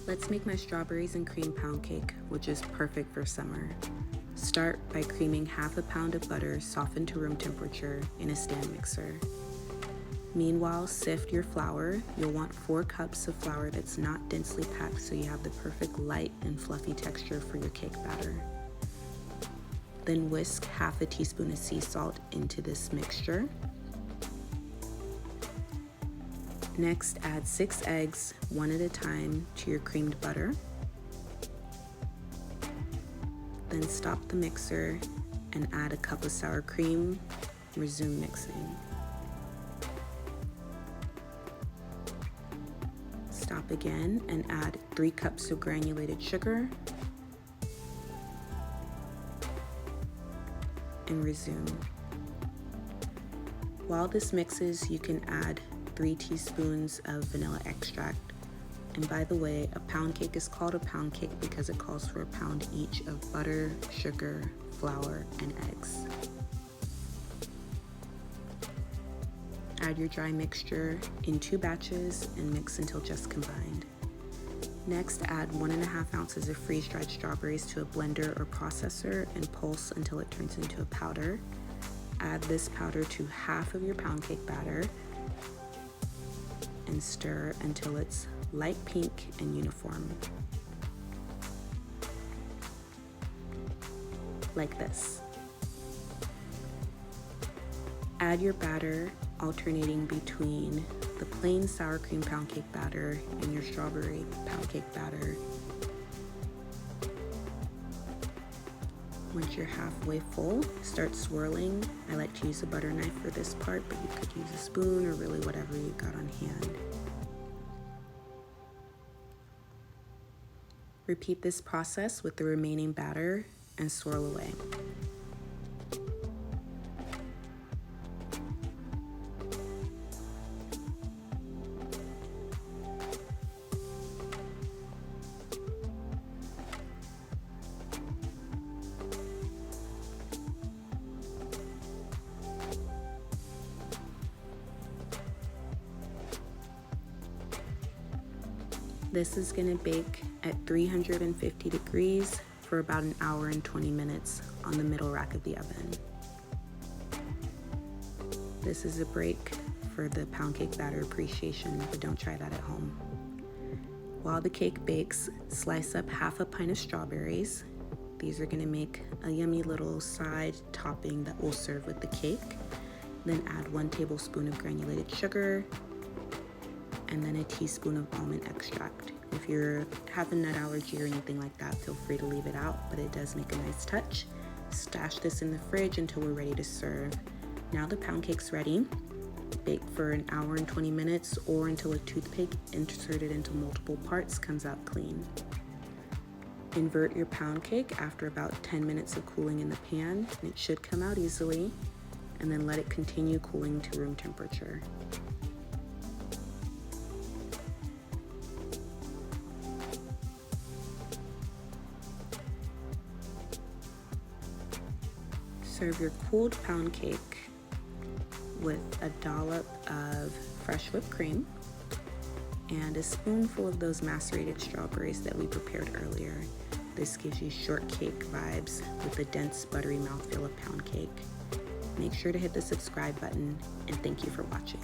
Let's make my strawberries and cream pound cake, which is perfect for summer. Start by creaming half a pound of butter softened to room temperature in a stand mixer. Meanwhile, sift your flour. You'll want 4 cups of flour that's not densely packed so you have the perfect light and fluffy texture for your cake batter. Then whisk half a teaspoon of sea salt into this mixture. Next, add 6 eggs, one at a time, to your creamed butter. Then stop the mixer and add a cup of sour cream. Resume mixing. Stop again and add 3 cups of granulated sugar. And resume. While this mixes, you can add 3 teaspoons of vanilla extract. And by the way, a pound cake is called a pound cake because it calls for a pound each of butter, sugar, flour, and eggs. Add your dry mixture in 2 batches and mix until just combined. Next, add 1.5 ounces of freeze-dried strawberries to a blender or processor and pulse until it turns into a powder. Add this powder to half of your pound cake batter and stir until it's light pink and uniform. Like this. Add your batter, alternating between the plain sour cream pound cake batter and your strawberry pound cake batter. Once you're halfway full, start swirling. I like to use a butter knife for this part, but you could use a spoon or really whatever you got on hand. Repeat this process with the remaining batter and swirl away. This is going to bake at 350 degrees for about 1 hour and 20 minutes on the middle rack of the oven. This is a break for the pound cake batter appreciation, but don't try that at home. While the cake bakes, slice up half a pint of strawberries. These are going to make a yummy little side topping that we'll serve with the cake. Then add 1 tablespoon of granulated sugar, and then a teaspoon of almond extract. If you have a nut allergy or anything like that, feel free to leave it out, but it does make a nice touch. Stash this in the fridge until we're ready to serve. Now the pound cake's ready. Bake for 1 hour and 20 minutes or until a toothpick inserted into multiple parts comes out clean. Invert your pound cake after about 10 minutes of cooling in the pan, and it should come out easily, and then let it continue cooling to room temperature. Serve your cooled pound cake with a dollop of fresh whipped cream and a spoonful of those macerated strawberries that we prepared earlier. This gives you shortcake vibes with the dense buttery mouthfeel of pound cake. Make sure to hit the subscribe button, and thank you for watching.